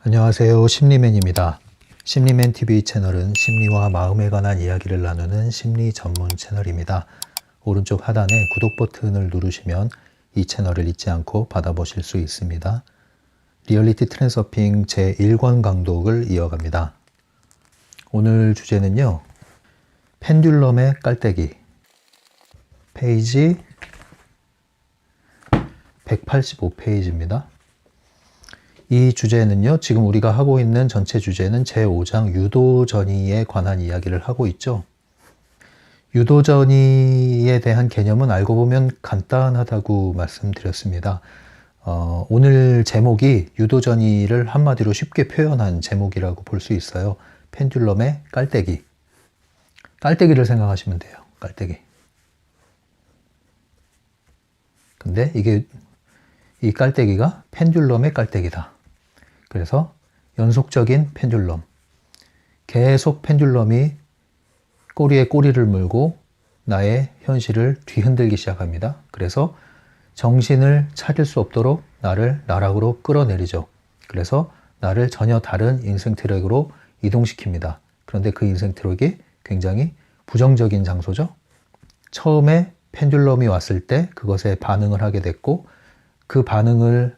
안녕하세요. 심리맨입니다. 심리맨 TV 채널은 심리와 마음에 관한 이야기를 나누는 심리 전문 채널입니다. 오른쪽 하단에 구독 버튼을 누르시면 이 채널을 잊지 않고 받아보실 수 있습니다. 리얼리티 트랜서핑 제1권 강독을 이어갑니다. 오늘 주제는요. 펜듈럼의 깔때기 페이지 185페이지입니다. 이 주제는요, 지금 우리가 하고 있는 전체 주제는 제5장 유도전이에 관한 이야기를 하고 있죠. 유도전이에 대한 개념은 알고 보면 간단하다고 말씀드렸습니다. 오늘 제목이 유도전이를 한마디로 쉽게 표현한 제목이라고 볼 수 있어요. 펜듈럼의 깔때기. 깔때기를 생각하시면 돼요. 깔때기. 근데 이 깔때기가 펜듈럼의 깔때기다. 그래서 연속적인 펜듈럼, 계속 펜듈럼이 꼬리에 꼬리를 물고 나의 현실을 뒤흔들기 시작합니다. 그래서 정신을 차릴 수 없도록 나를 나락으로 끌어내리죠. 그래서 나를 전혀 다른 인생 트랙으로 이동시킵니다. 그런데 그 인생 트랙이 굉장히 부정적인 장소죠. 처음에 펜듈럼이 왔을 때 그것에 반응을 하게 됐고, 그 반응을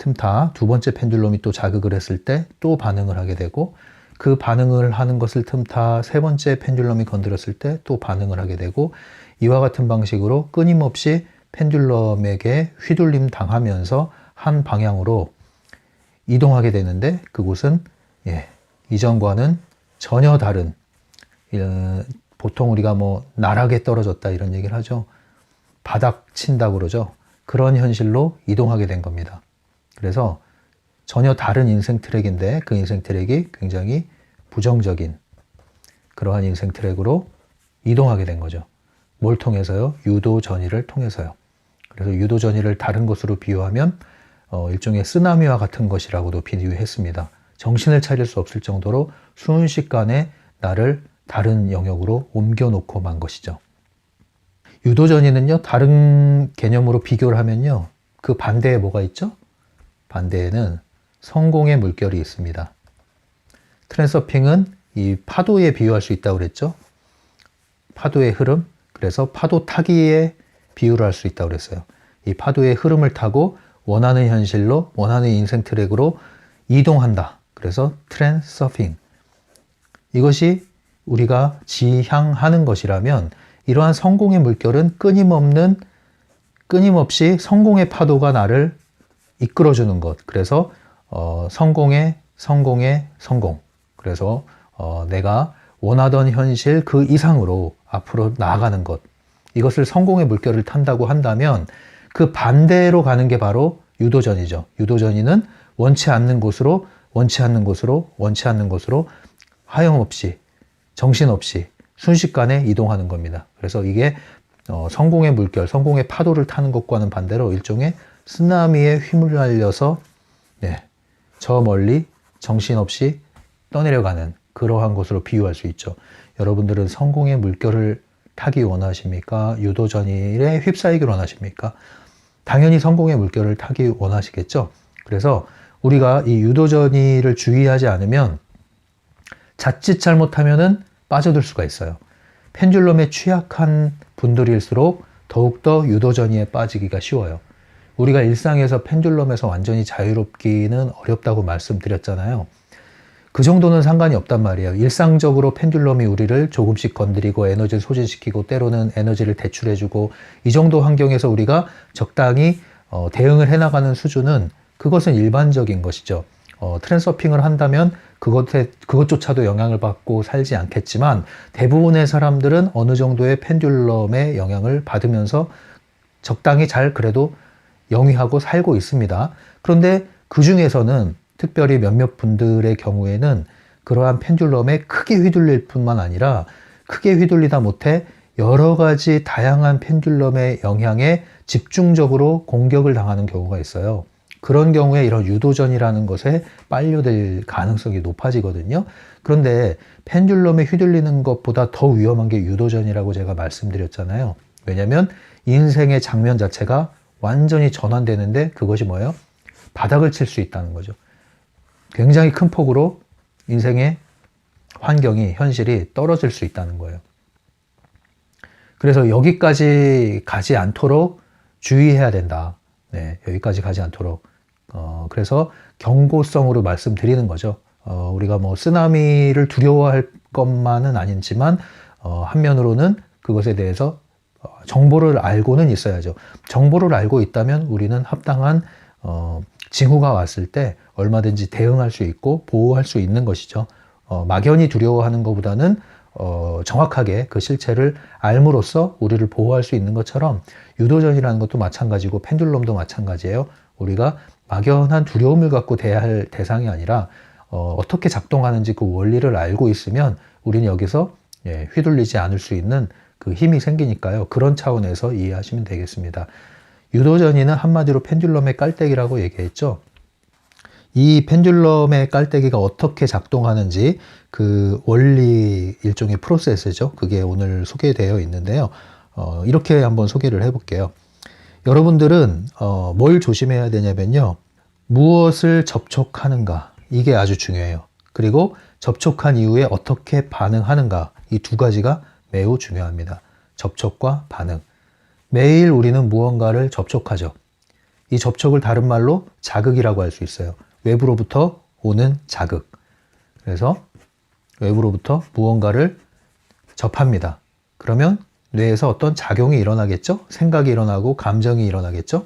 틈타 두 번째 펜듈럼이 또 자극을 했을 때 또 반응을 하게 되고, 그 반응을 하는 것을 틈타 세 번째 펜듈럼이 건드렸을 때 또 반응을 하게 되고, 이와 같은 방식으로 끊임없이 펜듈럼에게 휘둘림 당하면서 한 방향으로 이동하게 되는데, 그곳은 이전과는 전혀 다른, 보통 우리가 나락에 떨어졌다 이런 얘기를 하죠. 바닥 친다고 그러죠. 그런 현실로 이동하게 된 겁니다. 그래서 전혀 다른 인생 트랙인데 그 인생 트랙이 굉장히 부정적인 그러한 인생 트랙으로 이동하게 된 거죠. 뭘 통해서요? 유도전이를 통해서요. 그래서 유도전이를 다른 것으로 비유하면 일종의 쓰나미와 같은 것이라고도 비유했습니다. 정신을 차릴 수 없을 정도로 순식간에 나를 다른 영역으로 옮겨놓고 만 것이죠. 유도전이는요, 다른 개념으로 비교를 하면요, 그 반대에 뭐가 있죠? 반대에는 성공의 물결이 있습니다. 트랜서핑은 이 파도에 비유할 수 있다고 그랬죠? 파도의 흐름, 그래서 파도 타기에 비유를 할 수 있다고 그랬어요. 이 파도의 흐름을 타고 원하는 현실로, 원하는 인생 트랙으로 이동한다. 그래서 트랜서핑. 이것이 우리가 지향하는 것이라면, 이러한 성공의 물결은 끊임없이 성공의 파도가 나를 이끌어주는 것. 그래서 성공. 그래서 내가 원하던 현실 그 이상으로 앞으로 나아가는 것. 이것을 성공의 물결을 탄다고 한다면, 그 반대로 가는 게 바로 유도전이죠. 유도전이는 원치 않는 곳으로 하염없이, 정신없이 순식간에 이동하는 겁니다. 그래서 이게 성공의 물결, 성공의 파도를 타는 것과는 반대로 일종의 쓰나미에 휘말려서 저 멀리 정신없이 떠내려가는 그러한 곳으로 비유할 수 있죠. 여러분들은 성공의 물결을 타기 원하십니까? 유도전일에 휩싸이기를 원하십니까? 당연히 성공의 물결을 타기 원하시겠죠. 그래서 우리가 이 유도전일을 주의하지 않으면 자칫 잘못하면은 빠져들 수가 있어요. 펜듈럼에 취약한 분들일수록 더욱더 유도전이에 빠지기가 쉬워요. 우리가 일상에서 펜듈럼에서 완전히 자유롭기는 어렵다고 말씀드렸잖아요. 그 정도는 상관이 없단 말이에요. 일상적으로 펜듈럼이 우리를 조금씩 건드리고 에너지를 소진시키고 때로는 에너지를 대출해주고, 이 정도 환경에서 우리가 적당히 대응을 해나가는 수준은, 그것은 일반적인 것이죠. 트랜서핑을 한다면 그것조차도 영향을 받고 살지 않겠지만, 대부분의 사람들은 어느 정도의 펜듈럼의 영향을 받으면서 적당히 잘 그래도 영위하고 살고 있습니다. 그런데 그 중에서는 특별히 몇몇 분들의 경우에는 그러한 펜듈럼에 크게 휘둘릴 뿐만 아니라, 크게 휘둘리다 못해 여러 가지 다양한 펜듈럼의 영향에 집중적으로 공격을 당하는 경우가 있어요. 그런 경우에 이런 유도전이라는 것에 빨려들 가능성이 높아지거든요. 그런데 펜듈럼에 휘둘리는 것보다 더 위험한 게 유도전이라고 제가 말씀드렸잖아요. 왜냐하면 인생의 장면 자체가 완전히 전환되는데, 그것이 뭐예요? 바닥을 칠 수 있다는 거죠. 굉장히 큰 폭으로 인생의 환경이, 현실이 떨어질 수 있다는 거예요. 그래서 여기까지 가지 않도록 주의해야 된다. 네, 여기까지 가지 않도록. 그래서 경고성으로 말씀드리는 거죠. 우리가 뭐 쓰나미를 두려워할 것만은 아니지만, 한면으로는 그것에 대해서 정보를 알고는 있어야죠. 정보를 알고 있다면 우리는 합당한 징후가 왔을 때 얼마든지 대응할 수 있고 보호할 수 있는 것이죠. 막연히 두려워하는 것보다는 정확하게 그 실체를 알므로써 우리를 보호할 수 있는 것처럼 유도전이라는 것도 마찬가지고 펜듈럼도 마찬가지예요. 우리가 막연한 두려움을 갖고 대할 대상이 아니라 어떻게 작동하는지 그 원리를 알고 있으면 우리는 여기서 휘둘리지 않을 수 있는 그 힘이 생기니까요. 그런 차원에서 이해하시면 되겠습니다. 유도전이는 한마디로 펜듈럼의 깔때기라고 얘기했죠. 이 펜듈럼의 깔때기가 어떻게 작동하는지 그 원리 일종의 프로세스죠. 그게 오늘 소개되어 있는데요. 이렇게 한번 소개를 해볼게요. 여러분들은 뭘 조심해야 되냐면요. 무엇을 접촉하는가, 이게 아주 중요해요. 그리고 접촉한 이후에 어떻게 반응하는가, 이 두 가지가 매우 중요합니다. 접촉과 반응. 매일 우리는 무언가를 접촉하죠. 이 접촉을 다른 말로 자극이라고 할 수 있어요. 외부로부터 오는 자극. 그래서 외부로부터 무언가를 접합니다. 그러면 뇌에서 어떤 작용이 일어나겠죠? 생각이 일어나고 감정이 일어나겠죠?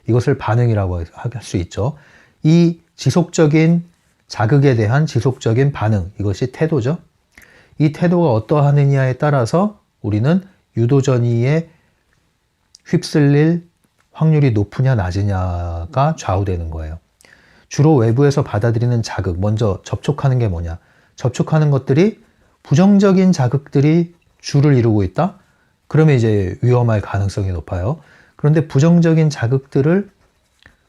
이것을 반응이라고 할 수 있죠. 이 지속적인 자극에 대한 지속적인 반응, 이것이 태도죠. 이 태도가 어떠하느냐에 따라서 우리는 유도전이에 휩쓸릴 확률이 높으냐 낮으냐가 좌우되는 거예요. 주로 외부에서 받아들이는 자극, 먼저 접촉하는 게 뭐냐? 접촉하는 것들이 부정적인 자극들이 주를 이루고 있다? 그러면 이제 위험할 가능성이 높아요. 그런데 부정적인 자극들을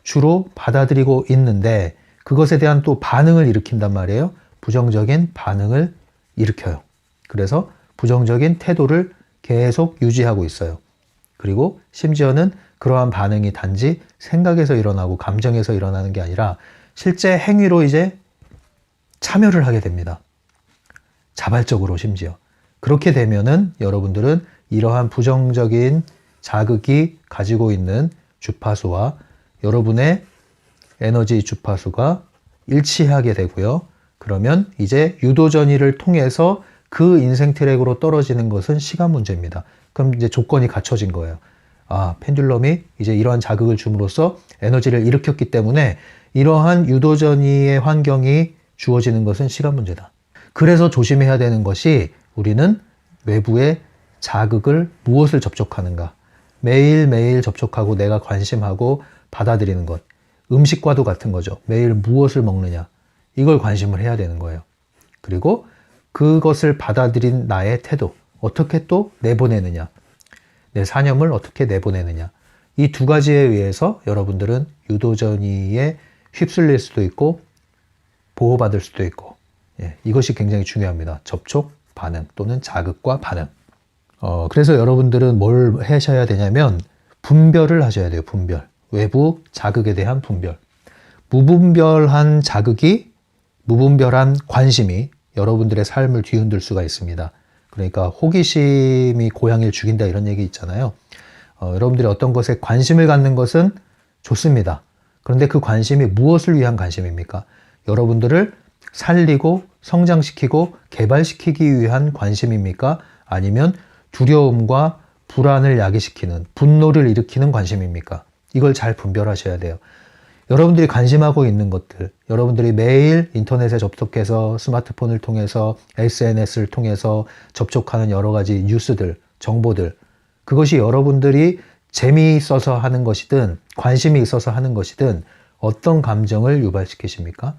주로 받아들이고 있는데 그것에 대한 또 반응을 일으킨단 말이에요. 부정적인 반응을 일으켜요. 그래서 부정적인 태도를 계속 유지하고 있어요. 그리고 심지어는 그러한 반응이 단지 생각에서 일어나고 감정에서 일어나는 게 아니라 실제 행위로 이제 참여를 하게 됩니다. 자발적으로 심지어. 그렇게 되면은 여러분들은 이러한 부정적인 자극이 가지고 있는 주파수와 여러분의 에너지 주파수가 일치하게 되고요. 그러면 이제 유도전이를 통해서 그 인생 트랙으로 떨어지는 것은 시간 문제입니다. 그럼 이제 조건이 갖춰진 거예요. 아, 펜듈럼이 이제 이러한 자극을 줌으로써 에너지를 일으켰기 때문에 이러한 유도전이의 환경이 주어지는 것은 시간 문제다. 그래서 조심해야 되는 것이 우리는 외부의 자극을 무엇을 접촉하는가. 매일매일 접촉하고 내가 관심하고 받아들이는 것. 음식과도 같은 거죠. 매일 무엇을 먹느냐. 이걸 관심을 해야 되는 거예요. 그리고 그것을 받아들인 나의 태도. 어떻게 또 내보내느냐. 내 사념을 어떻게 내보내느냐. 이 두 가지에 의해서 여러분들은 유도전이에 휩쓸릴 수도 있고 보호받을 수도 있고 이것이 굉장히 중요합니다. 접촉, 반응 또는 자극과 반응. 그래서 여러분들은 뭘 하셔야 되냐면 분별을 하셔야 돼요. 분별. 외부 자극에 대한 분별. 무분별한 자극이, 무분별한 관심이 여러분들의 삶을 뒤흔들 수가 있습니다. 그러니까 호기심이 고양이를 죽인다 이런 얘기 있잖아요. 여러분들이 어떤 것에 관심을 갖는 것은 좋습니다. 그런데 그 관심이 무엇을 위한 관심입니까? 여러분들을 살리고 성장시키고 개발시키기 위한 관심입니까? 아니면 두려움과 불안을 야기시키는, 분노를 일으키는 관심입니까? 이걸 잘 분별하셔야 돼요. 여러분들이 관심하고 있는 것들, 여러분들이 매일 인터넷에 접속해서 스마트폰을 통해서 SNS를 통해서 접촉하는 여러 가지 뉴스들, 정보들, 그것이 여러분들이 재미있어서 하는 것이든 관심이 있어서 하는 것이든 어떤 감정을 유발시키십니까?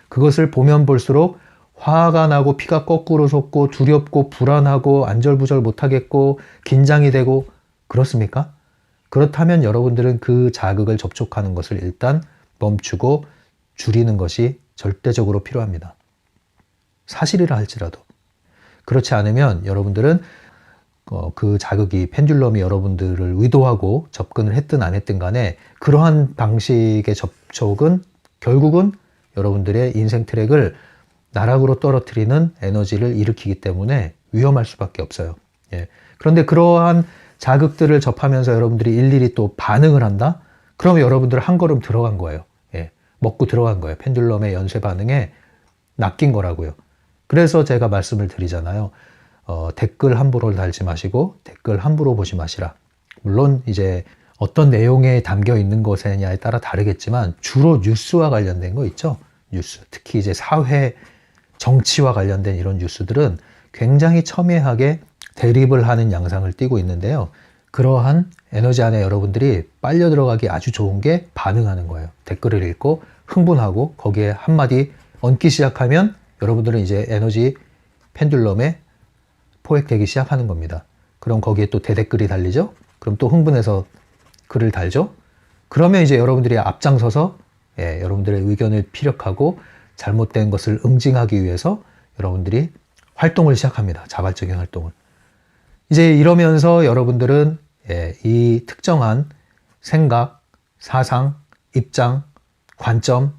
그것을 보면 볼수록 화가 나고 피가 거꾸로 솟고 두렵고 불안하고 안절부절 못하겠고 긴장이 되고 그렇습니까? 그렇다면 여러분들은 그 자극을 접촉하는 것을 일단 멈추고 줄이는 것이 절대적으로 필요합니다. 사실이라 할지라도. 그렇지 않으면 여러분들은 그 자극이 펜듈럼이 여러분들을 의도하고 접근을 했든 안 했든 간에 그러한 방식의 접촉은 결국은 여러분들의 인생 트랙을 나락으로 떨어뜨리는 에너지를 일으키기 때문에 위험할 수밖에 없어요. 예. 그런데 그러한 자극들을 접하면서 여러분들이 일일이 또 반응을 한다? 그러면 여러분들 한 걸음 들어간 거예요. 예. 먹고 들어간 거예요. 펜듈럼의 연쇄 반응에 낚인 거라고요. 그래서 제가 말씀을 드리잖아요. 댓글 함부로 달지 마시고 댓글 함부로 보지 마시라. 물론 이제 어떤 내용에 담겨 있는 것에냐에 따라 다르겠지만 주로 뉴스와 관련된 거 있죠. 뉴스. 특히 이제 사회, 정치와 관련된 이런 뉴스들은 굉장히 첨예하게 대립을 하는 양상을 띠고 있는데요. 그러한 에너지 안에 여러분들이 빨려 들어가기 아주 좋은 게 반응하는 거예요. 댓글을 읽고 흥분하고 거기에 한마디 얹기 시작하면 여러분들은 이제 에너지 펜듈럼에 포획되기 시작하는 겁니다. 그럼 거기에 또 대댓글이 달리죠? 그럼 또 흥분해서 글을 달죠? 그러면 이제 여러분들이 앞장서서 여러분들의 의견을 피력하고 잘못된 것을 응징하기 위해서 여러분들이 활동을 시작합니다. 자발적인 활동을. 이제 이러면서 여러분들은 이 특정한 생각, 사상, 입장, 관점,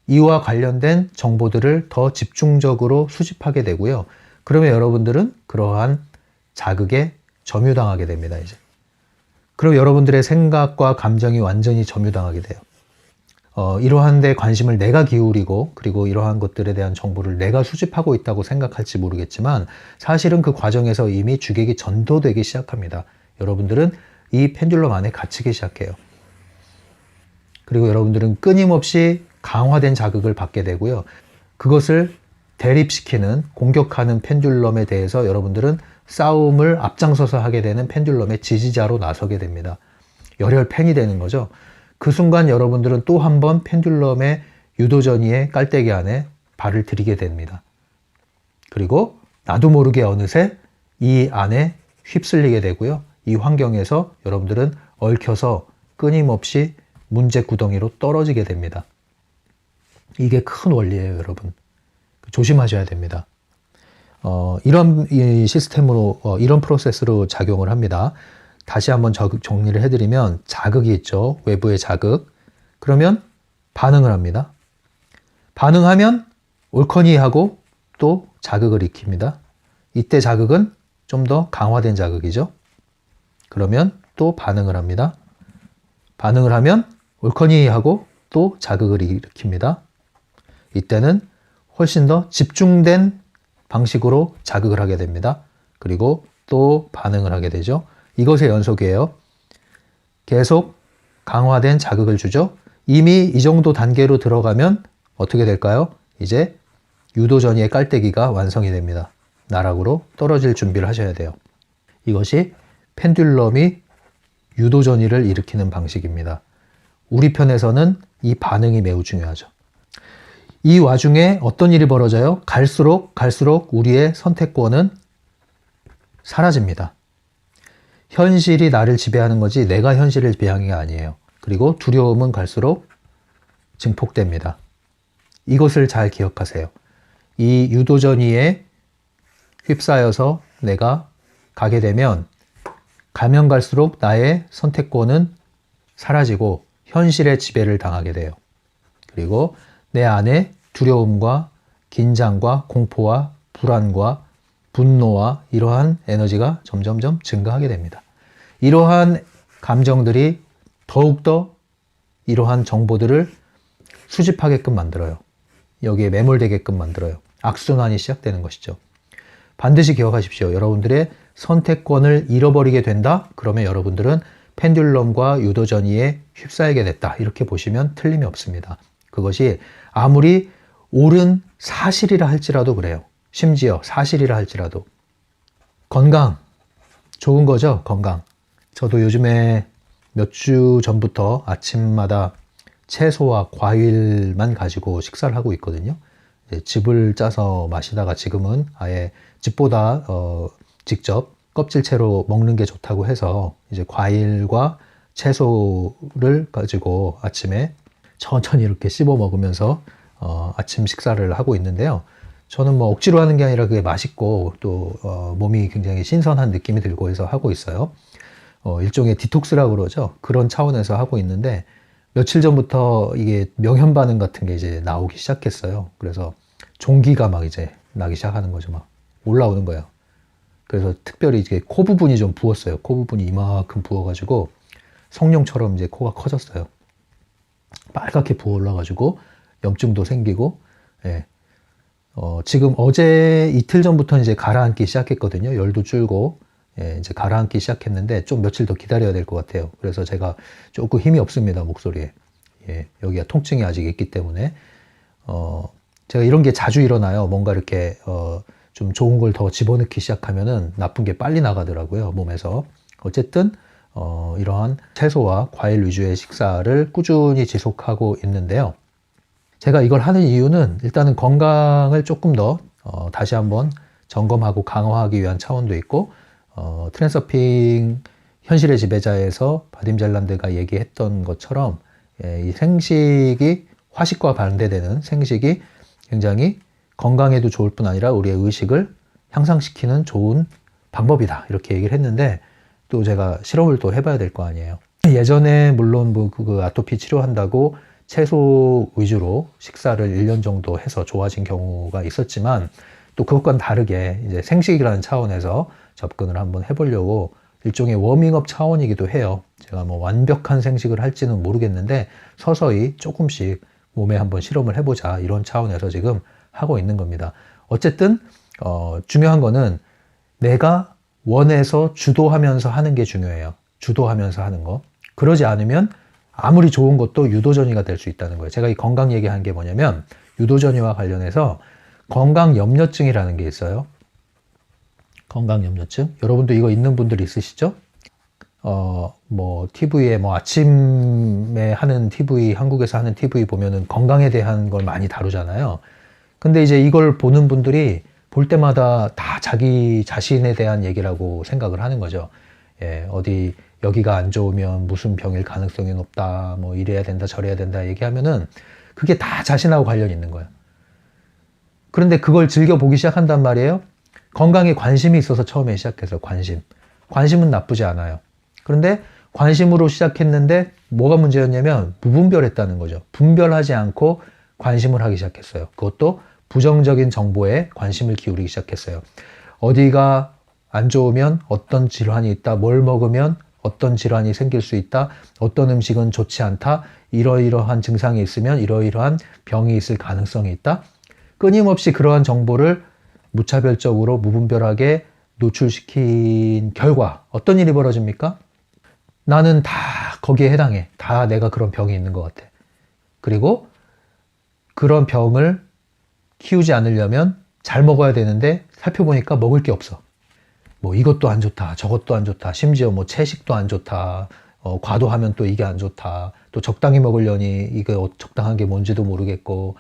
이와 관련된 정보들을 더 집중적으로 수집하게 되고요. 그러면 여러분들은 그러한 자극에 점유당하게 됩니다. 이제. 그럼 여러분들의 생각과 감정이 완전히 점유당하게 돼요. 이러한 데 관심을 내가 기울이고 그리고 이러한 것들에 대한 정보를 내가 수집하고 있다고 생각할지 모르겠지만 사실은 그 과정에서 이미 주객이 전도되기 시작합니다. 여러분들은 이 펜듈럼 안에 갇히기 시작해요. 그리고 여러분들은 끊임없이 강화된 자극을 받게 되고요. 그것을 대립시키는, 공격하는 펜듈럼에 대해서 여러분들은 싸움을 앞장서서 하게 되는 펜듈럼의 지지자로 나서게 됩니다. 열혈 팬이 되는 거죠. 그 순간 여러분들은 또 한 번 펜듈럼의 유도전이의 깔때기 안에 발을 들이게 됩니다. 그리고 나도 모르게 어느새 이 안에 휩쓸리게 되고요. 이 환경에서 여러분들은 얽혀서 끊임없이 문제 구덩이로 떨어지게 됩니다. 이게 큰 원리예요, 여러분. 조심하셔야 됩니다. 이런 시스템으로, 이런 프로세스로 작용을 합니다. 다시 한번 정리를 해드리면 자극이 있죠. 외부의 자극. 그러면 반응을 합니다. 반응하면 옳거니 하고 또 자극을 익힙니다. 이때 자극은 좀 더 강화된 자극이죠. 그러면 또 반응을 합니다. 반응을 하면 옳거니 하고 또 자극을 일으킵니다. 이때는 훨씬 더 집중된 방식으로 자극을 하게 됩니다. 그리고 또 반응을 하게 되죠. 이것의 연속이에요. 계속 강화된 자극을 주죠. 이미 이 정도 단계로 들어가면 어떻게 될까요? 이제 유도전이의 깔때기가 완성이 됩니다. 나락으로 떨어질 준비를 하셔야 돼요. 이것이 펜듈럼이 유도전이를 일으키는 방식입니다. 우리 편에서는 이 반응이 매우 중요하죠. 이 와중에 어떤 일이 벌어져요? 갈수록 우리의 선택권은 사라집니다. 현실이 나를 지배하는 거지 내가 현실을 지배하는 게 아니에요. 그리고 두려움은 갈수록 증폭됩니다. 이것을 잘 기억하세요. 이 유도전이에 휩싸여서 내가 가게 되면 가면 갈수록 나의 선택권은 사라지고 현실의 지배를 당하게 돼요. 그리고 내 안에 두려움과 긴장과 공포와 불안과 분노와 이러한 에너지가 점점점 증가하게 됩니다. 이러한 감정들이 더욱더 이러한 정보들을 수집하게끔 만들어요. 여기에 매몰되게끔 만들어요. 악순환이 시작되는 것이죠. 반드시 기억하십시오. 여러분들의 선택권을 잃어버리게 된다? 그러면 여러분들은 펜듈럼과 유도전이에 휩싸이게 됐다. 이렇게 보시면 틀림이 없습니다. 그것이 아무리 옳은 사실이라 할지라도 그래요. 심지어 사실이라 할지라도. 건강, 좋은 거죠, 건강. 저도 요즘에 몇 주 전부터 아침마다 채소와 과일만 가지고 식사를 하고 있거든요. 즙을 짜서 마시다가 지금은 아예 즙보다 직접 껍질채로 먹는 게 좋다고 해서 이제 과일과 채소를 가지고 아침에 천천히 이렇게 씹어 먹으면서 아침 식사를 하고 있는데요. 저는 뭐 억지로 하는 게 아니라 그게 맛있고 또 몸이 굉장히 신선한 느낌이 들고 해서 하고 있어요. 일종의 디톡스라고 그러죠. 그런 차원에서 하고 있는데 며칠 전부터 이게 명현 반응 같은 게 이제 나오기 시작했어요. 그래서 종기가 막 이제 나기 시작하는 거죠. 막 올라오는 거예요. 그래서 특별히 이제 코 부분이 좀 부었어요. 코 부분이 이만큼 부어가지고 성룡처럼 이제 코가 커졌어요. 빨갛게 부어 올라가지고 염증도 생기고, 예. 지금 어제 이틀 전부터 이제 가라앉기 시작했거든요. 열도 줄고, 예, 이제 가라앉기 시작했는데 좀 며칠 더 기다려야 될 것 같아요. 그래서 제가 조금 힘이 없습니다, 목소리에. 예, 여기가 통증이 아직 있기 때문에, 제가 이런 게 자주 일어나요. 뭔가 이렇게, 좀 좋은 걸 더 집어넣기 시작하면은 나쁜 게 빨리 나가더라고요, 몸에서. 어쨌든, 이러한 채소와 과일 위주의 식사를 꾸준히 지속하고 있는데요. 제가 이걸 하는 이유는 일단은 건강을 조금 더, 다시 한번 점검하고 강화하기 위한 차원도 있고, 트랜서핑 현실의 지배자에서 바딤 잘란드가 얘기했던 것처럼, 예, 이 생식이 화식과 반대되는 생식이 굉장히 건강에도 좋을 뿐 아니라 우리의 의식을 향상시키는 좋은 방법이다, 이렇게 얘기를 했는데, 또 제가 실험을 또 해봐야 될 거 아니에요. 예전에 물론 그 아토피 치료한다고 채소 위주로 식사를 1년 정도 해서 좋아진 경우가 있었지만, 또 그것과는 다르게 이제 생식이라는 차원에서 접근을 한번 해보려고, 일종의 워밍업 차원이기도 해요. 제가 뭐 완벽한 생식을 할지는 모르겠는데 서서히 조금씩 몸에 한번 실험을 해보자, 이런 차원에서 지금 하고 있는 겁니다. 어쨌든 중요한 거는 내가 원해서 주도하면서 하는 게 중요해요. 주도하면서 하는 거. 그러지 않으면 아무리 좋은 것도 유도전이가 될 수 있다는 거예요. 제가 이 건강 얘기한 게 뭐냐면, 유도전이와 관련해서 건강염려증이라는 게 있어요. 건강염려증. 여러분도 이거 있는 분들 있으시죠? 뭐 TV에 뭐 아침에 하는 TV, 한국에서 하는 TV 보면은 건강에 대한 걸 많이 다루잖아요. 근데 이제 이걸 보는 분들이 볼 때마다 다 자기 자신에 대한 얘기라고 생각을 하는 거죠. 예, 어디 여기가 안 좋으면 무슨 병일 가능성이 높다, 뭐 이래야 된다, 저래야 된다 얘기하면은 그게 다 자신하고 관련이 있는 거예요. 그런데 그걸 즐겨보기 시작한단 말이에요. 건강에 관심이 있어서 처음에 시작해서 관심은 나쁘지 않아요. 그런데 관심으로 시작했는데 뭐가 문제였냐면 무분별했다는 거죠. 분별하지 않고 관심을 하기 시작했어요. 그것도 부정적인 정보에 관심을 기울이기 시작했어요. 어디가 안 좋으면 어떤 질환이 있다, 뭘 먹으면 어떤 질환이 생길 수 있다, 어떤 음식은 좋지 않다, 이러이러한 증상이 있으면 이러이러한 병이 있을 가능성이 있다. 끊임없이 그러한 정보를 무차별적으로 무분별하게 노출시킨 결과 어떤 일이 벌어집니까? 나는 다 거기에 해당해. 다 내가 그런 병이 있는 것 같아. 그리고 그런 병을 키우지 않으려면 잘 먹어야 되는데 살펴보니까 먹을 게 없어. 뭐 이것도 안 좋다, 저것도 안 좋다, 심지어 뭐 채식도 안 좋다, 과도하면 또 이게 안 좋다, 또 적당히 먹으려니 이게 적당한 게 뭔지도 모르겠고,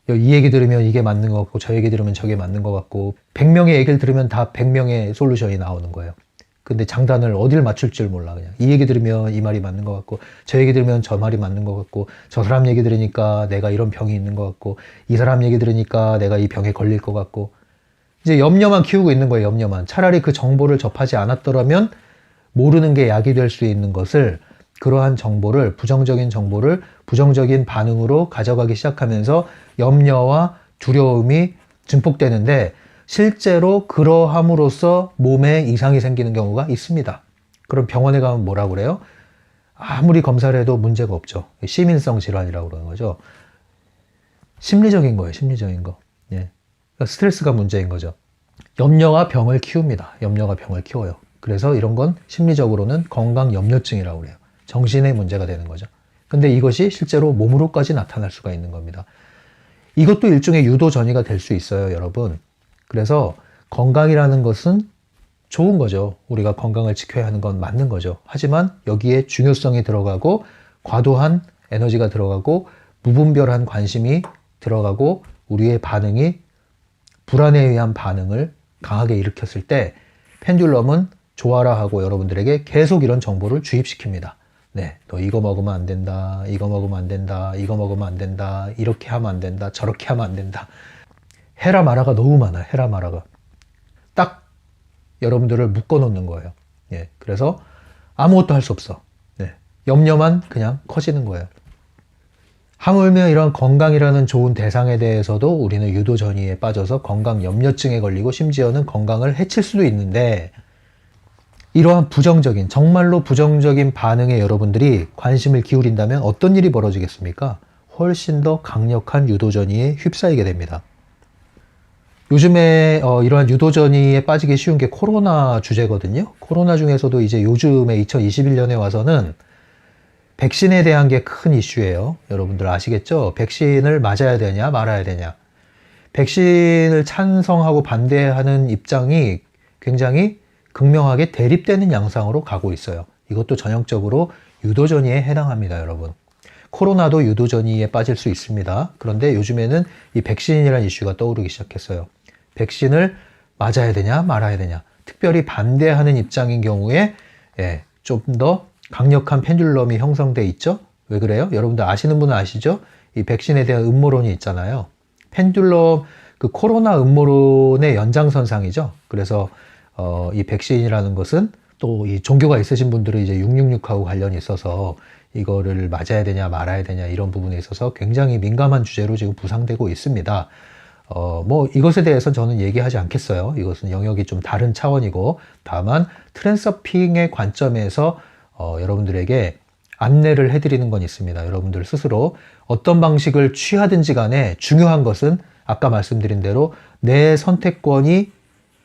이 얘기 들으면 이게 맞는 것 같고 저 얘기 들으면 저게 맞는 것 같고, 100명의 얘기를 들으면 다 100명의 솔루션이 나오는 거예요. 근데 장단을 어딜 맞출 줄 몰라. 그냥 이 얘기 들으면 이 말이 맞는 것 같고, 저 얘기 들으면 저 말이 맞는 것 같고, 저 사람 얘기 들으니까 내가 이런 병이 있는 것 같고, 이 사람 얘기 들으니까 내가 이 병에 걸릴 것 같고, 이제 염려만 키우고 있는 거예요. 염려만. 차라리 그 정보를 접하지 않았더라면 모르는 게 약이 될 수 있는 것을, 그러한 정보를, 부정적인 정보를 부정적인 반응으로 가져가기 시작하면서 염려와 두려움이 증폭되는데, 실제로 그러함으로써 몸에 이상이 생기는 경우가 있습니다. 그럼 병원에 가면 뭐라고 그래요? 아무리 검사를 해도 문제가 없죠. 시민성 질환이라고 그러는 거죠. 심리적인 거예요. 심리적인 거. 예. 그러니까 스트레스가 문제인 거죠. 염려가 병을 키웁니다. 염려가 병을 키워요. 그래서 이런 건 심리적으로는 건강염려증이라고 그래요. 정신의 문제가 되는 거죠. 근데 이것이 실제로 몸으로까지 나타날 수가 있는 겁니다. 이것도 일종의 유도전이가 될 수 있어요, 여러분. 그래서 건강이라는 것은 좋은 거죠. 우리가 건강을 지켜야 하는 건 맞는 거죠. 하지만 여기에 중요성이 들어가고, 과도한 에너지가 들어가고, 무분별한 관심이 들어가고, 우리의 반응이 불안에 의한 반응을 강하게 일으켰을 때 펜듈럼은 좋아라 하고 여러분들에게 계속 이런 정보를 주입시킵니다. 네, 너 이거 먹으면 안 된다, 이거 먹으면 안 된다, 이거 먹으면 안 된다, 이렇게 하면 안 된다, 저렇게 하면 안 된다. 해라 마라가 너무 많아요. 해라 마라가. 딱 여러분들을 묶어놓는 거예요. 예, 그래서 아무것도 할 수 없어. 네, 염려만 그냥 커지는 거예요. 하물며 이런 건강이라는 좋은 대상에 대해서도 우리는 유도 전이에 빠져서 건강 염려증에 걸리고 심지어는 건강을 해칠 수도 있는데, 이러한 부정적인, 정말로 부정적인 반응에 여러분들이 관심을 기울인다면 어떤 일이 벌어지겠습니까? 훨씬 더 강력한 유도전이에 휩싸이게 됩니다. 요즘에 이러한 유도전이에 빠지기 쉬운 게 코로나 주제거든요. 코로나 중에서도 이제 요즘에 2021년에 와서는 백신에 대한 게 큰 이슈예요. 여러분들 아시겠죠? 백신을 맞아야 되냐 말아야 되냐. 백신을 찬성하고 반대하는 입장이 굉장히 극명하게 대립되는 양상으로 가고 있어요. 이것도 전형적으로 유도전이에 해당합니다, 여러분. 코로나도 유도전이에 빠질 수 있습니다. 그런데 요즘에는 이 백신이라는 이슈가 떠오르기 시작했어요. 백신을 맞아야 되냐 말아야 되냐. 특별히 반대하는 입장인 경우에 좀 더 강력한 펜듈럼이 형성돼 있죠. 왜 그래요? 여러분들 아시는 분은 아시죠? 이 백신에 대한 음모론이 있잖아요. 펜듈럼, 그 코로나 음모론의 연장선상이죠. 그래서 이 백신이라는 것은 또 이 종교가 있으신 분들은 이제 666하고 관련이 있어서 이거를 맞아야 되냐 말아야 되냐 이런 부분에 있어서 굉장히 민감한 주제로 지금 부상되고 있습니다. 뭐 이것에 대해서 저는 얘기하지 않겠어요. 이것은 영역이 좀 다른 차원이고, 다만 트랜서핑의 관점에서 여러분들에게 안내를 해드리는 건 있습니다. 여러분들 스스로 어떤 방식을 취하든지 간에 중요한 것은 아까 말씀드린 대로 내 선택권이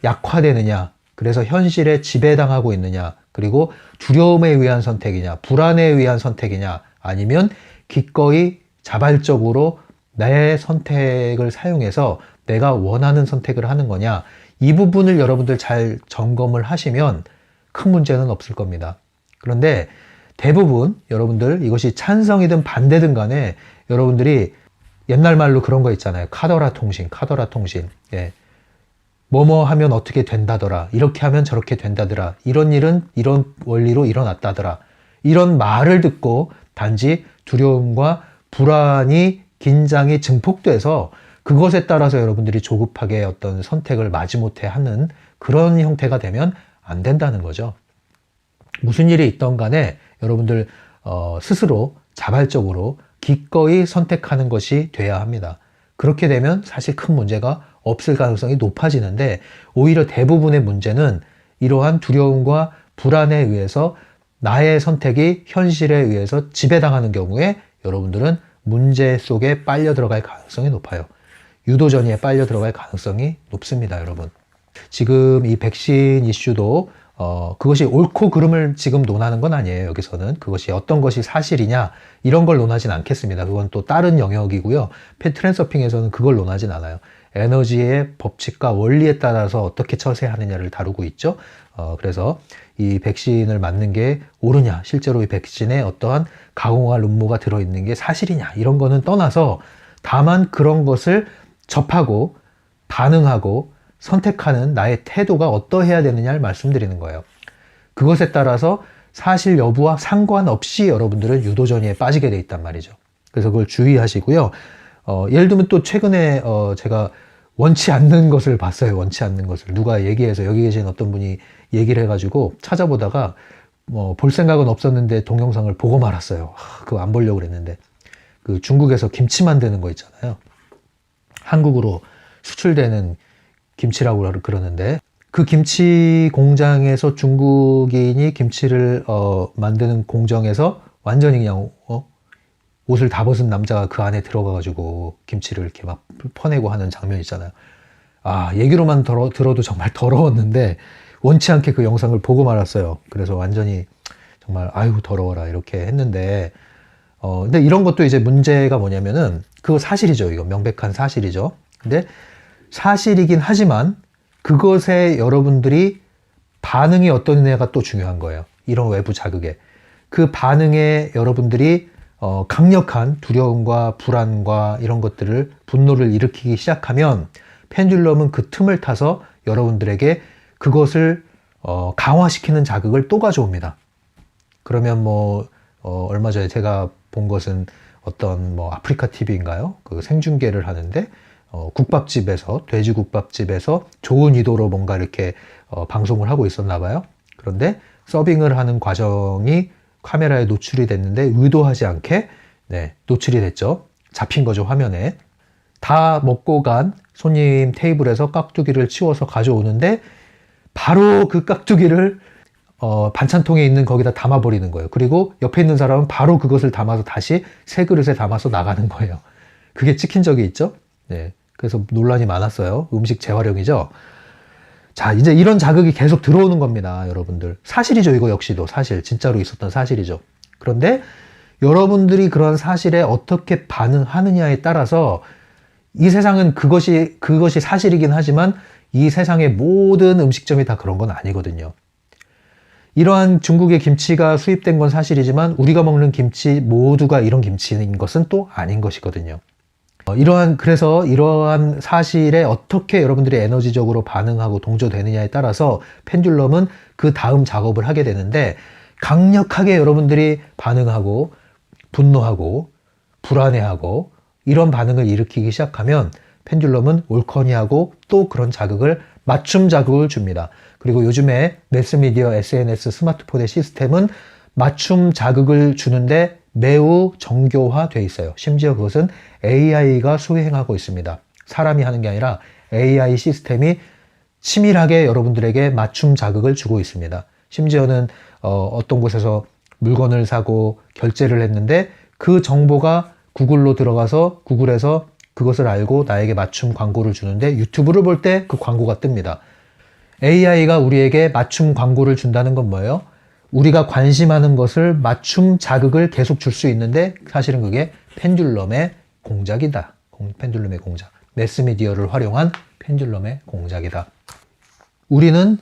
약화되느냐, 그래서 현실에 지배당하고 있느냐, 그리고 두려움에 의한 선택이냐, 불안에 의한 선택이냐, 아니면 기꺼이 자발적으로 내 선택을 사용해서 내가 원하는 선택을 하는 거냐, 이 부분을 여러분들 잘 점검을 하시면 큰 문제는 없을 겁니다. 그런데 대부분 여러분들 이것이 찬성이든 반대든 간에 여러분들이 옛날 말로 그런 거 있잖아요. 카더라 통신, 카더라 통신. 뭐뭐 하면 어떻게 된다더라. 이렇게 하면 저렇게 된다더라. 이런 일은 이런 원리로 일어났다더라. 이런 말을 듣고 단지 두려움과 불안이, 긴장이 증폭돼서 그것에 따라서 여러분들이 조급하게 어떤 선택을 마지못해 하는 그런 형태가 되면 안 된다는 거죠. 무슨 일이 있던 간에 여러분들 스스로 자발적으로 기꺼이 선택하는 것이 돼야 합니다. 그렇게 되면 사실 큰 문제가 없을 가능성이 높아지는데, 오히려 대부분의 문제는 이러한 두려움과 불안에 의해서 나의 선택이 현실에 의해서 지배당하는 경우에 여러분들은 문제 속에 빨려 들어갈 가능성이 높아요. 유도전이에 빨려 들어갈 가능성이 높습니다, 여러분. 지금 이 백신 이슈도 그것이 옳고 그름을 지금 논하는 건 아니에요. 여기서는 그것이 어떤 것이 사실이냐 이런 걸 논하진 않겠습니다. 그건 또 다른 영역이고요. 트랜서핑에서는 그걸 논하진 않아요. 에너지의 법칙과 원리에 따라서 어떻게 처세하느냐를 다루고 있죠. 그래서 이 백신을 맞는 게 옳으냐, 실제로 이 백신에 어떠한 가공할 음모가 들어있는 게 사실이냐, 이런 거는 떠나서 다만 그런 것을 접하고 반응하고 선택하는 나의 태도가 어떠해야 되느냐를 말씀드리는 거예요. 그것에 따라서 사실 여부와 상관없이 여러분들은 유도전이에 빠지게 돼 있단 말이죠. 그래서 그걸 주의하시고요. 예를 들면 또 최근에 제가 원치 않는 것을 봤어요. 원치 않는 것을 누가 얘기해서, 여기 계신 어떤 분이 얘기를 해가지고 찾아보다가 볼 생각은 없었는데 동영상을 보고 말았어요. 그거 안 보려고 그랬는데, 그 중국에서 김치 만드는 거 있잖아요. 한국으로 수출되는 김치라고 그러는데, 그 김치 공장에서 중국인이 김치를 만드는 공정에서 완전히 그냥 옷을 다 벗은 남자가 그 안에 들어가가지고 김치를 이렇게 막 퍼내고 하는 장면 있잖아요. 얘기로만 들어도 정말 더러웠는데 원치 않게 그 영상을 보고 말았어요. 그래서 완전히 정말 아유 더러워라 이렇게 했는데, 근데 이런 것도 이제 문제가 뭐냐면은, 그거 사실이죠. 이거 명백한 사실이죠. 근데 사실이긴 하지만 그것에 여러분들이 반응이 어떠냐가 또 중요한 거예요. 이런 외부 자극에. 그 반응에 여러분들이 강력한 두려움과 불안과 이런 것들을, 분노를 일으키기 시작하면 펜듈럼은 그 틈을 타서 여러분들에게 그것을 강화시키는 자극을 또 가져옵니다. 그러면 얼마 전에 제가 본 것은 어떤 아프리카 TV인가요? 그 생중계를 하는데 국밥집에서, 돼지국밥집에서 좋은 의도로 뭔가 이렇게 방송을 하고 있었나 봐요. 그런데 서빙을 하는 과정이 카메라에 노출이 됐는데 의도하지 않게 네, 노출이 됐죠. 잡힌 거죠, 화면에. 다 먹고 간 손님 테이블에서 깍두기를 치워서 가져오는데 바로 그 깍두기를 반찬통에 있는 거기다 담아버리는 거예요. 그리고 옆에 있는 사람은 바로 그것을 담아서 다시 새 그릇에 담아서 나가는 거예요. 그게 찍힌 적이 있죠. 네, 그래서 논란이 많았어요. 음식 재활용이죠. 자, 이제 이런 자극이 계속 들어오는 겁니다, 여러분들. 사실이죠, 이거 역시도. 사실, 진짜로 있었던 사실이죠. 그런데 여러분들이 그런 사실에 어떻게 반응하느냐에 따라서 이 세상은 그것이 사실이긴 하지만 이 세상의 모든 음식점이 다 그런 건 아니거든요. 이러한 중국의 김치가 수입된 건 사실이지만 우리가 먹는 김치 모두가 이런 김치인 것은 또 아닌 것이거든요. 그래서 이러한 사실에 어떻게 여러분들이 에너지적으로 반응하고 동조되느냐에 따라서 펜듈럼은 그 다음 작업을 하게 되는데, 강력하게 여러분들이 반응하고 분노하고 불안해하고 이런 반응을 일으키기 시작하면 펜듈럼은 올커니하고 또 그런 자극을, 맞춤 자극을 줍니다. 그리고 요즘에 매스미디어, SNS, 스마트폰의 시스템은 맞춤 자극을 주는데 매우 정교화되어 있어요. 심지어 그것은 AI가 수행하고 있습니다. 사람이 하는 게 아니라 AI 시스템이 치밀하게 여러분들에게 맞춤 자극을 주고 있습니다. 심지어는 어떤 곳에서 물건을 사고 결제를 했는데 그 정보가 구글로 들어가서 구글에서 그것을 알고 나에게 맞춤 광고를 주는데 유튜브를 볼 때 그 광고가 뜹니다. AI가 우리에게 맞춤 광고를 준다는 건 뭐예요? 우리가 관심하는 것을 맞춤 자극을 계속 줄 수 있는데 사실은 그게 펜듈럼의 공작이다. 펜듈럼의 공작. 매스미디어를 활용한 펜듈럼의 공작이다. 우리는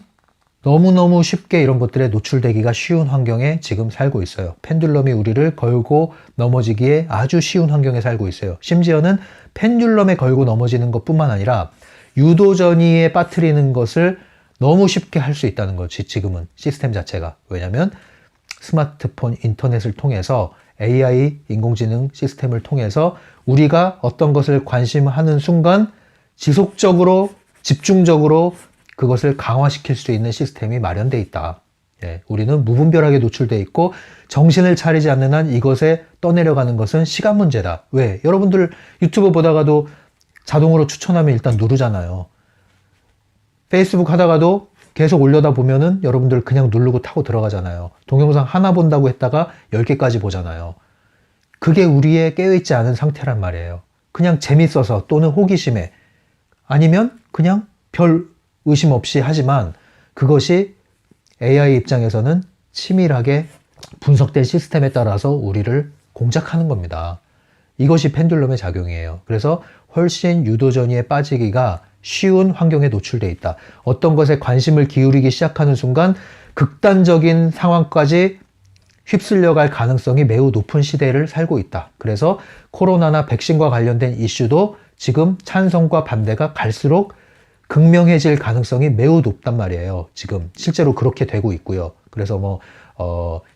너무너무 쉽게 이런 것들에 노출되기가 쉬운 환경에 지금 살고 있어요. 펜듈럼이 우리를 걸고 넘어지기에 아주 쉬운 환경에 살고 있어요. 심지어는 펜듈럼에 걸고 넘어지는 것뿐만 아니라 유도전이에 빠뜨리는 것을 너무 쉽게 할 수 있다는 거지, 지금은 시스템 자체가. 왜냐하면 스마트폰, 인터넷을 통해서 AI, 인공지능 시스템을 통해서 우리가 어떤 것을 관심하는 순간 지속적으로, 집중적으로 그것을 강화시킬 수 있는 시스템이 마련되어 있다. 예, 우리는 무분별하게 노출되어 있고 정신을 차리지 않는 한 이것에 떠내려가는 것은 시간 문제다. 왜? 여러분들 유튜브 보다가도 자동으로 추천하면 일단 누르잖아요. 페이스북 하다가도 계속 올려다 보면은 여러분들 그냥 누르고 타고 들어가잖아요. 동영상 하나 본다고 했다가 10개까지 보잖아요. 그게 우리의 깨어있지 않은 상태란 말이에요. 그냥 재밌어서 또는 호기심에, 아니면 그냥 별 의심 없이 하지만 그것이 AI 입장에서는 치밀하게 분석된 시스템에 따라서 우리를 공작하는 겁니다. 이것이 펜듈럼의 작용이에요. 그래서 훨씬 유도전이에 빠지기가 쉬운 환경에 노출되어 있다. 어떤 것에 관심을 기울이기 시작하는 순간 극단적인 상황까지 휩쓸려갈 가능성이 매우 높은 시대를 살고 있다. 그래서 코로나나 백신과 관련된 이슈도 지금 찬성과 반대가 갈수록 극명해질 가능성이 매우 높단 말이에요. 지금 실제로 그렇게 되고 있고요. 그래서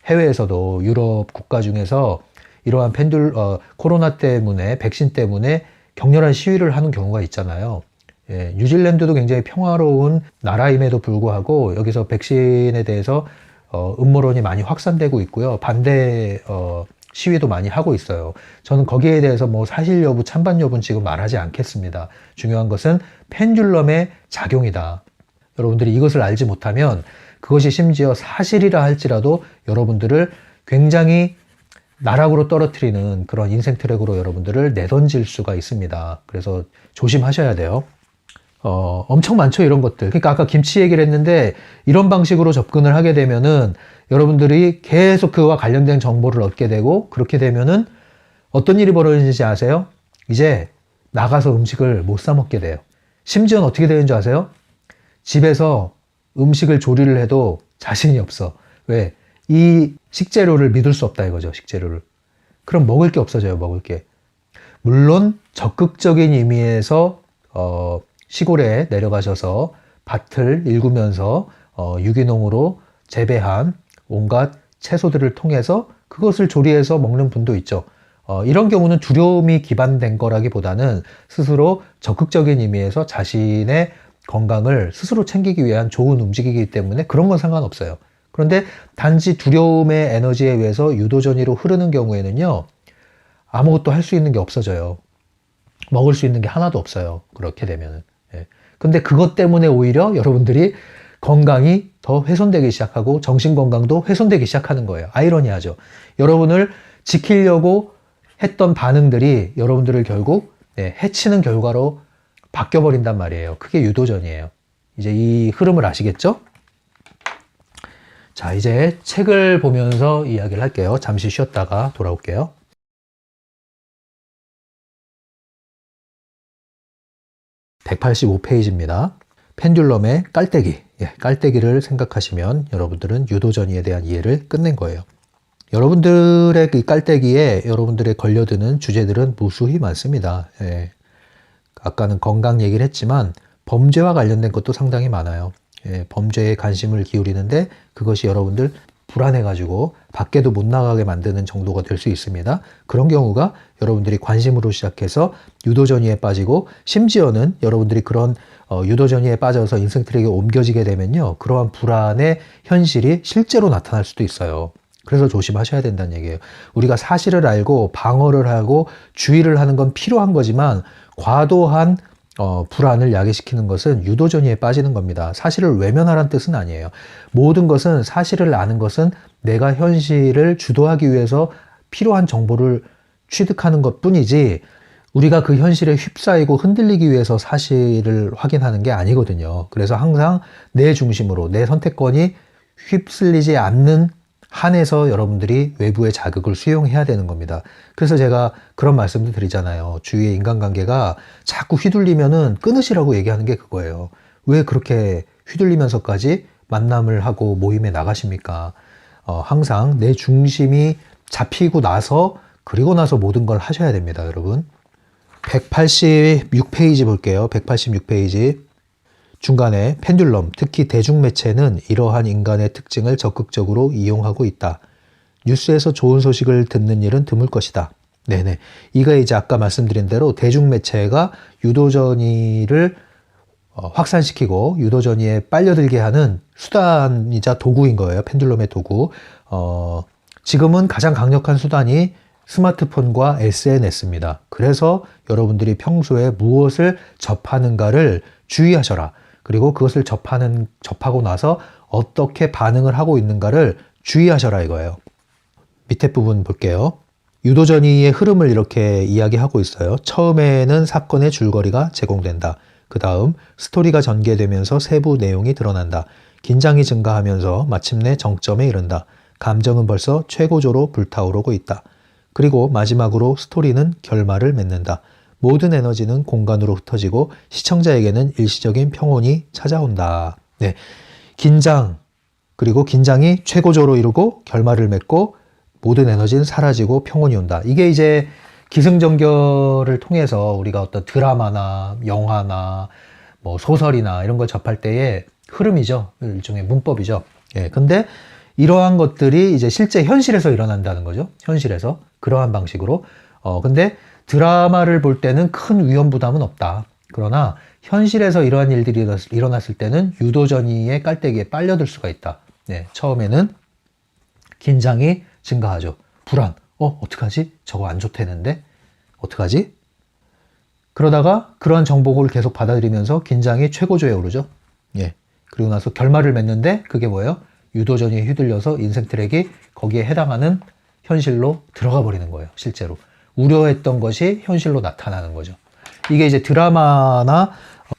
해외에서도 유럽 국가 중에서 이러한 코로나 때문에, 백신 때문에 격렬한 시위를 하는 경우가 있잖아요. 예, 뉴질랜드도 굉장히 평화로운 나라임에도 불구하고 여기서 백신에 대해서 음모론이 많이 확산되고 있고요. 반대 시위도 많이 하고 있어요. 저는 거기에 대해서 사실 여부, 찬반 여부는 지금 말하지 않겠습니다. 중요한 것은 펜듈럼의 작용이다. 여러분들이 이것을 알지 못하면 그것이 심지어 사실이라 할지라도 여러분들을 굉장히 나락으로 떨어뜨리는 그런 인생 트랙으로 여러분들을 내던질 수가 있습니다. 그래서 조심하셔야 돼요. 엄청 많죠, 이런 것들. 그러니까 아까 김치 얘기를 했는데 이런 방식으로 접근을 하게 되면은 여러분들이 계속 그와 관련된 정보를 얻게 되고, 그렇게 되면은 어떤 일이 벌어지는지 아세요? 이제 나가서 음식을 못 사 먹게 돼요. 심지어는 어떻게 되는 줄 아세요? 집에서 음식을 조리를 해도 자신이 없어. 왜? 이 식재료를 믿을 수 없다 이거죠, 식재료를. 그럼 먹을 게 없어져요, 먹을 게. 물론 적극적인 의미에서 시골에 내려가셔서 밭을 일구면서 유기농으로 재배한 온갖 채소들을 통해서 그것을 조리해서 먹는 분도 있죠. 이런 경우는 두려움이 기반된 거라기보다는 스스로 적극적인 의미에서 자신의 건강을 스스로 챙기기 위한 좋은 움직이기 때문에 그런 건 상관없어요. 그런데 단지 두려움의 에너지에 의해서 유도전이로 흐르는 경우에는요, 아무것도 할 수 있는 게 없어져요. 먹을 수 있는 게 하나도 없어요. 그렇게 되면은. 예. 근데 그것 때문에 오히려 여러분들이 건강이 더 훼손되기 시작하고 정신 건강도 훼손되기 시작하는 거예요. 아이러니하죠. 여러분을 지키려고 했던 반응들이 여러분들을 결국 해치는 결과로 바뀌어버린단 말이에요. 그게 유도전이에요. 이제 이 흐름을 아시겠죠? 자, 이제 책을 보면서 이야기를 할게요. 잠시 쉬었다가 돌아올게요. (185페이지입니다) 펜듈럼의 깔때기. 깔때기를 생각하시면 여러분들은 유도전이에 대한 이해를 끝낸 거예요. 여러분들의 그 깔때기에 여러분들의 걸려드는 주제들은 무수히 많습니다. 아까는 건강 얘기를 했지만 범죄와 관련된 것도 상당히 많아요. 범죄에 관심을 기울이는데 그것이 여러분들 불안해가지고 밖에도 못 나가게 만드는 정도가 될 수 있습니다. 그런 경우가 여러분들이 관심으로 시작해서 유도전이에 빠지고 심지어는 여러분들이 그런 유도전이에 빠져서 인생 트랙에 옮겨지게 되면요. 그러한 불안의 현실이 실제로 나타날 수도 있어요. 그래서 조심하셔야 된다는 얘기예요. 우리가 사실을 알고 방어를 하고 주의를 하는 건 필요한 거지만 과도한 불안을 야기시키는 것은 유도전이에 빠지는 겁니다. 사실을 외면하라는 뜻은 아니에요. 모든 것은 사실을 아는 것은 내가 현실을 주도하기 위해서 필요한 정보를 취득하는 것 뿐이지 우리가 그 현실에 휩싸이고 흔들리기 위해서 사실을 확인하는 게 아니거든요. 그래서 항상 내 중심으로 내 선택권이 휩쓸리지 않는 한에서 여러분들이 외부의 자극을 수용해야 되는 겁니다. 그래서 제가 그런 말씀도 드리잖아요. 주위의 인간관계가 자꾸 휘둘리면은 끊으시라고 얘기하는 게 그거예요. 왜 그렇게 휘둘리면서까지 만남을 하고 모임에 나가십니까? 항상 내 중심이 잡히고 나서 그리고 나서 모든 걸 하셔야 됩니다, 여러분. 186페이지 볼게요. 186페이지. 중간에 펜듈럼, 특히 대중매체는 이러한 인간의 특징을 적극적으로 이용하고 있다. 뉴스에서 좋은 소식을 듣는 일은 드물 것이다. 네네. 이거 이제 아까 말씀드린 대로 대중매체가 유도전이를 확산시키고 유도전이에 빨려들게 하는 수단이자 도구인 거예요. 펜듈럼의 도구. 지금은 가장 강력한 수단이 스마트폰과 SNS입니다. 그래서 여러분들이 평소에 무엇을 접하는가를 주의하셔라. 그리고 그것을 접하고 나서 어떻게 반응을 하고 있는가를 주의하셔라 이거예요. 밑에 부분 볼게요. 유도전이의 흐름을 이렇게 이야기하고 있어요. 처음에는 사건의 줄거리가 제공된다. 그 다음 스토리가 전개되면서 세부 내용이 드러난다. 긴장이 증가하면서 마침내 정점에 이른다. 감정은 벌써 최고조로 불타오르고 있다. 그리고 마지막으로 스토리는 결말을 맺는다. 모든 에너지는 공간으로 흩어지고 시청자에게는 일시적인 평온이 찾아온다. 네, 긴장, 그리고 긴장이 최고조로 이루고 결말을 맺고 모든 에너지는 사라지고 평온이 온다. 이게 이제 기승전결을 통해서 우리가 어떤 드라마나 영화나 뭐 소설이나 이런 걸 접할 때의 흐름이죠. 일종의 문법이죠. 근데 이러한 것들이 이제 실제 현실에서 일어난다는 거죠. 현실에서 그러한 방식으로. 근데 드라마를 볼 때는 큰 위험 부담은 없다. 그러나 현실에서 이러한 일들이 일어났을 때는 유도전이의 깔때기에 빨려들 수가 있다. 처음에는 긴장이 증가하죠. 불안. 어떡하지? 저거 안 좋다는데? 어떡하지? 그러다가 그러한 정보를 계속 받아들이면서 긴장이 최고조에 오르죠. 그리고 나서 결말을 맺는데 그게 뭐예요? 유도전이에 휘둘려서 인생 트랙이 거기에 해당하는 현실로 들어가 버리는 거예요. 실제로. 우려했던 것이 현실로 나타나는 거죠. 이게 이제 드라마나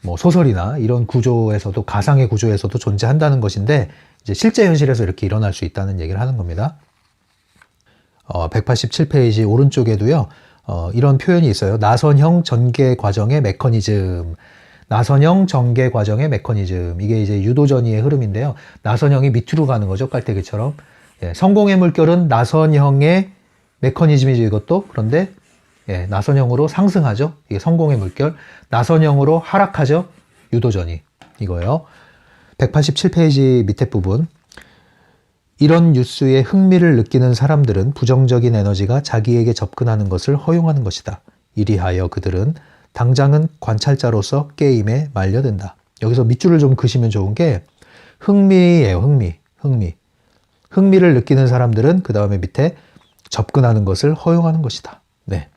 뭐 소설이나 이런 구조에서도 가상의 구조에서도 존재한다는 것인데 이제 실제 현실에서 이렇게 일어날 수 있다는 얘기를 하는 겁니다. 187페이지 오른쪽에도요. 이런 표현이 있어요. 나선형 전개 과정의 메커니즘. 나선형 전개 과정의 메커니즘. 이게 이제 유도전이의 흐름인데요. 나선형이 밑으로 가는 거죠. 깔때기처럼. 성공의 물결은 나선형의 메커니즘이죠, 이것도. 그런데 나선형으로 상승하죠. 이게 성공의 물결. 나선형으로 하락하죠. 유도전이. 이거예요. 187페이지 밑에 부분. 이런 뉴스에 흥미를 느끼는 사람들은 부정적인 에너지가 자기에게 접근하는 것을 허용하는 것이다. 이리하여 그들은 당장은 관찰자로서 게임에 말려든다. 여기서 밑줄을 좀 그시면 좋은 게 흥미예요. 흥미를 느끼는 사람들은 그 다음에 밑에 접근하는 것을 허용하는 것이다. 네.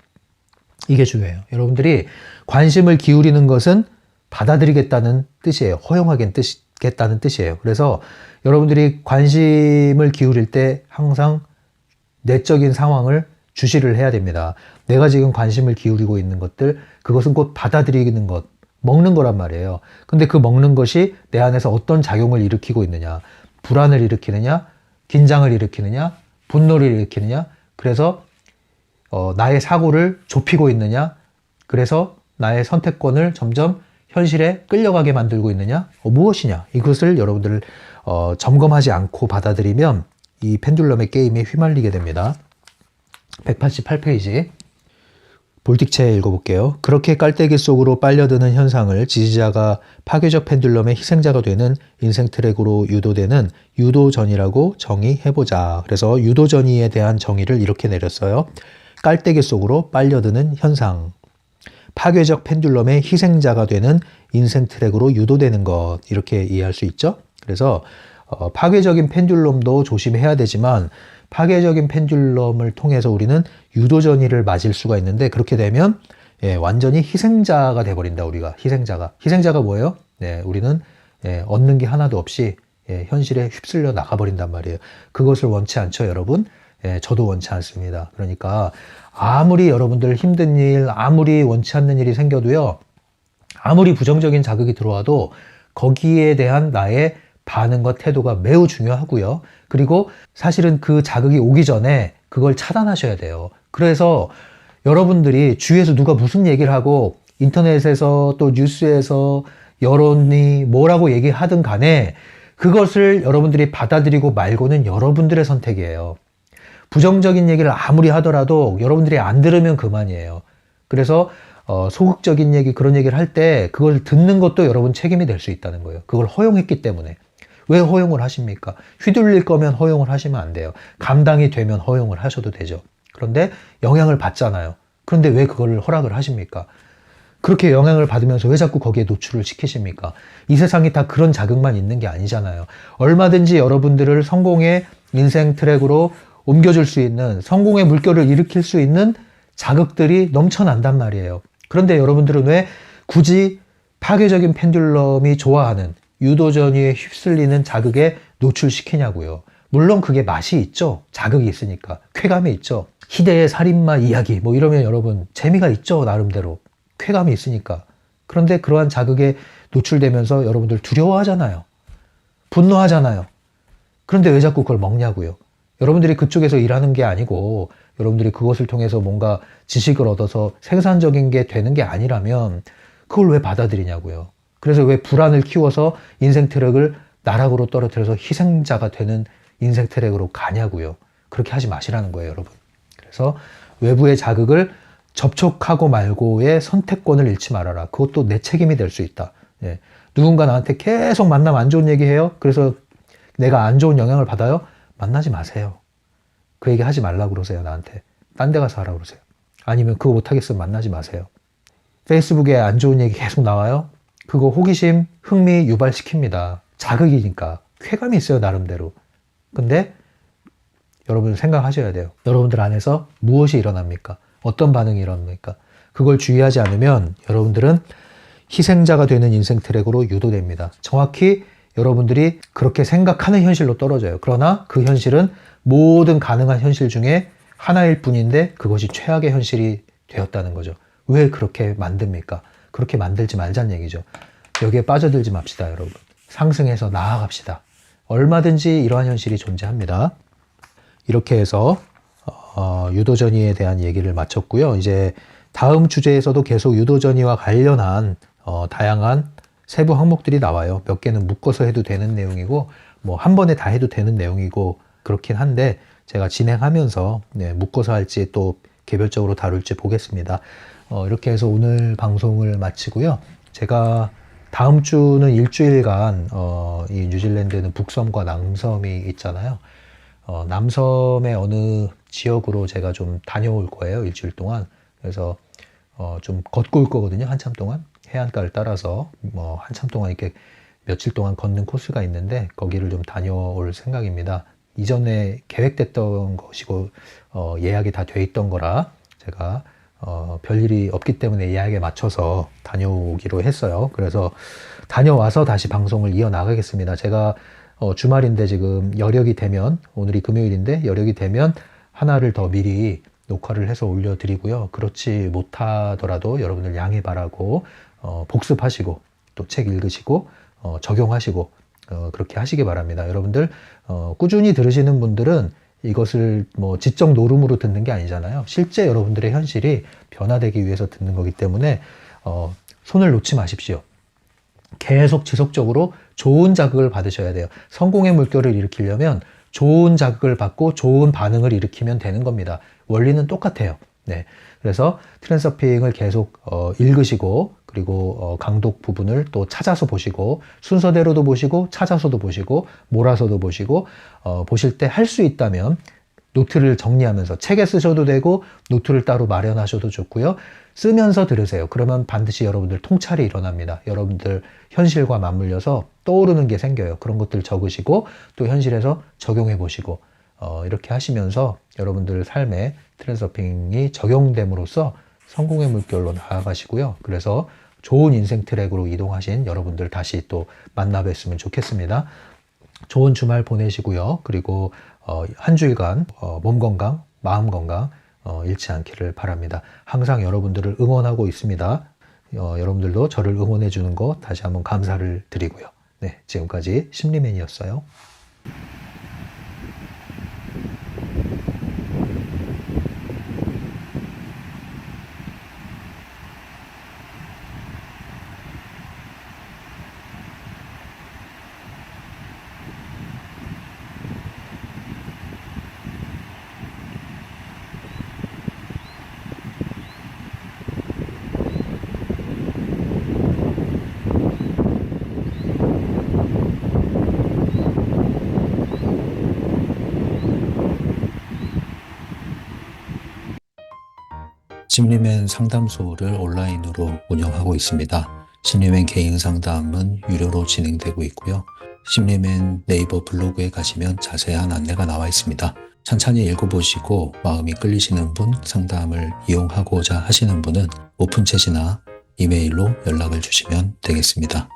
이게 중요해요. 여러분들이 관심을 기울이는 것은 받아들이겠다는 뜻이에요. 허용하겠다는 뜻이에요. 그래서 여러분들이 관심을 기울일 때 항상 내적인 상황을 주시를 해야 됩니다. 내가 지금 관심을 기울이고 있는 것들, 그것은 곧 받아들이는 것, 먹는 거란 말이에요. 근데 그 먹는 것이 내 안에서 어떤 작용을 일으키고 있느냐, 불안을 일으키느냐, 긴장을 일으키느냐, 분노를 일으키느냐, 그래서 나의 사고를 좁히고 있느냐, 그래서 나의 선택권을 점점 현실에 끌려가게 만들고 있느냐, 무엇이냐, 이것을 여러분들 점검하지 않고 받아들이면 이 펜듈럼의 게임에 휘말리게 됩니다. 188페이지 볼틱체 읽어볼게요. 그렇게 깔때기 속으로 빨려드는 현상을 지지자가 파괴적 펜듈럼의 희생자가 되는 인생 트랙으로 유도되는 유도전이라고 정의해보자. 그래서 유도전이에 대한 정의를 이렇게 내렸어요. 깔때기 속으로 빨려드는 현상, 파괴적 펜듈럼의 희생자가 되는 인생 트랙으로 유도되는 것, 이렇게 이해할 수 있죠. 그래서 파괴적인 펜듈럼도 조심해야 되지만 파괴적인 펜듈럼을 통해서 우리는 유도전이를 맞을 수가 있는데, 그렇게 되면 완전히 희생자가 돼버린다. 우리가 희생자가 뭐예요? 우리는 얻는 게 하나도 없이 현실에 휩쓸려 나가버린단 말이에요. 그것을 원치 않죠, 여러분? 저도 원치 않습니다. 그러니까 아무리 여러분들 힘든 일, 아무리 원치 않는 일이 생겨도요, 아무리 부정적인 자극이 들어와도 거기에 대한 나의 반응과 태도가 매우 중요하고요. 그리고 사실은 그 자극이 오기 전에 그걸 차단하셔야 돼요. 그래서 여러분들이 주위에서 누가 무슨 얘기를 하고 인터넷에서 또 뉴스에서 여론이 뭐라고 얘기하든 간에 그것을 여러분들이 받아들이고 말고는 여러분들의 선택이에요. 부정적인 얘기를 아무리 하더라도 여러분들이 안 들으면 그만이에요. 그래서 소극적인 얘기, 그런 얘기를 할 때 그걸 듣는 것도 여러분 책임이 될 수 있다는 거예요. 그걸 허용했기 때문에. 왜 허용을 하십니까? 휘둘릴 거면 허용을 하시면 안 돼요. 감당이 되면 허용을 하셔도 되죠. 그런데 영향을 받잖아요. 그런데 왜 그걸 허락을 하십니까? 그렇게 영향을 받으면서 왜 자꾸 거기에 노출을 시키십니까? 이 세상이 다 그런 자극만 있는 게 아니잖아요. 얼마든지 여러분들을 성공의 인생 트랙으로 옮겨줄 수 있는, 성공의 물결을 일으킬 수 있는 자극들이 넘쳐난단 말이에요. 그런데 여러분들은 왜 굳이 파괴적인 펜듈럼이 좋아하는 유도전이에 휩쓸리는 자극에 노출시키냐고요. 물론 그게 맛이 있죠. 자극이 있으니까. 쾌감이 있죠. 희대의 살인마 이야기 뭐 이러면 여러분 재미가 있죠. 나름대로. 쾌감이 있으니까. 그런데 그러한 자극에 노출되면서 여러분들 두려워하잖아요. 분노하잖아요. 그런데 왜 자꾸 그걸 먹냐고요. 여러분들이 그쪽에서 일하는 게 아니고 여러분들이 그것을 통해서 뭔가 지식을 얻어서 생산적인 게 되는 게 아니라면 그걸 왜 받아들이냐고요. 그래서 왜 불안을 키워서 인생 트랙을 나락으로 떨어뜨려서 희생자가 되는 인생 트랙으로 가냐고요. 그렇게 하지 마시라는 거예요, 여러분. 그래서 외부의 자극을 접촉하고 말고의 선택권을 잃지 말아라. 그것도 내 책임이 될 수 있다. 누군가 나한테 계속 만나면 안 좋은 얘기해요. 그래서 내가 안 좋은 영향을 받아요. 만나지 마세요. 그 얘기 하지 말라고 그러세요, 나한테. 딴 데 가서 하라고 그러세요. 아니면 그거 못하겠으면 만나지 마세요. 페이스북에 안 좋은 얘기 계속 나와요. 그거 호기심, 흥미 유발시킵니다. 자극이니까. 쾌감이 있어요, 나름대로. 근데 여러분 생각하셔야 돼요. 여러분들 안에서 무엇이 일어납니까? 어떤 반응이 일어납니까? 그걸 주의하지 않으면 여러분들은 희생자가 되는 인생 트랙으로 유도됩니다. 정확히 여러분들이 그렇게 생각하는 현실로 떨어져요. 그러나 그 현실은 모든 가능한 현실 중에 하나일 뿐인데 그것이 최악의 현실이 되었다는 거죠. 왜 그렇게 만듭니까? 그렇게 만들지 말자는 얘기죠. 여기에 빠져들지 맙시다, 여러분. 상승해서 나아갑시다. 얼마든지 이러한 현실이 존재합니다. 이렇게 해서 유도전이에 대한 얘기를 마쳤고요. 이제 다음 주제에서도 계속 유도전이와 관련한 다양한 세부 항목들이 나와요. 몇 개는 묶어서 해도 되는 내용이고 뭐 한 번에 다 해도 되는 내용이고 그렇긴 한데 제가 진행하면서 묶어서 할지 또 개별적으로 다룰지 보겠습니다. 이렇게 해서 오늘 방송을 마치고요. 제가 다음 주는 일주일간 이 뉴질랜드는 북섬과 남섬이 있잖아요. 남섬의 어느 지역으로 제가 좀 다녀올 거예요. 일주일 동안. 그래서 좀 걷고 올 거거든요. 한참 동안. 해안가를 따라서 뭐 한참 동안 이렇게 며칠 동안 걷는 코스가 있는데 거기를 좀 다녀올 생각입니다. 이전에 계획됐던 것이고 예약이 다 돼 있던 거라 제가 별일이 없기 때문에 예약에 맞춰서 다녀오기로 했어요. 그래서 다녀와서 다시 방송을 이어나가겠습니다. 제가 주말인데 지금 여력이 되면, 오늘이 금요일인데 여력이 되면 하나를 더 미리 녹화를 해서 올려드리고요. 그렇지 못하더라도 여러분들 양해 바라고 복습하시고 또 책 읽으시고 적용하시고 그렇게 하시기 바랍니다. 여러분들 꾸준히 들으시는 분들은 이것을 뭐 지적 노름으로 듣는 게 아니잖아요. 실제 여러분들의 현실이 변화되기 위해서 듣는 거기 때문에 손을 놓지 마십시오. 계속 지속적으로 좋은 자극을 받으셔야 돼요. 성공의 물결을 일으키려면 좋은 자극을 받고 좋은 반응을 일으키면 되는 겁니다. 원리는 똑같아요. 네. 그래서 트렌서핑을 계속 읽으시고, 그리고 강독 부분을 또 찾아서 보시고, 순서대로도 보시고 찾아서도 보시고 몰아서도 보시고, 보실 때 할 수 있다면 노트를 정리하면서 책에 쓰셔도 되고 노트를 따로 마련하셔도 좋고요. 쓰면서 들으세요. 그러면 반드시 여러분들 통찰이 일어납니다. 여러분들 현실과 맞물려서 떠오르는 게 생겨요. 그런 것들 적으시고 또 현실에서 적용해 보시고 이렇게 하시면서 여러분들 삶에 트랜서핑이 적용됨으로써 성공의 물결로 나아가시고요. 그래서 좋은 인생 트랙으로 이동하신 여러분들 다시 또 만나 뵀으면 좋겠습니다. 좋은 주말 보내시고요. 그리고 한 주일간 몸 건강, 마음 건강 잃지 않기를 바랍니다. 항상 여러분들을 응원하고 있습니다. 여러분들도 저를 응원해 주는 거 다시 한번 감사를 드리고요. 네, 지금까지 심리맨이었어요. 심리맨 상담소를 온라인으로 운영하고 있습니다. 심리맨 개인 상담은 유료로 진행되고 있고요. 심리맨 네이버 블로그에 가시면 자세한 안내가 나와 있습니다. 찬찬히 읽어보시고 마음이 끌리시는 분, 상담을 이용하고자 하시는 분은 오픈챗이나 이메일로 연락을 주시면 되겠습니다.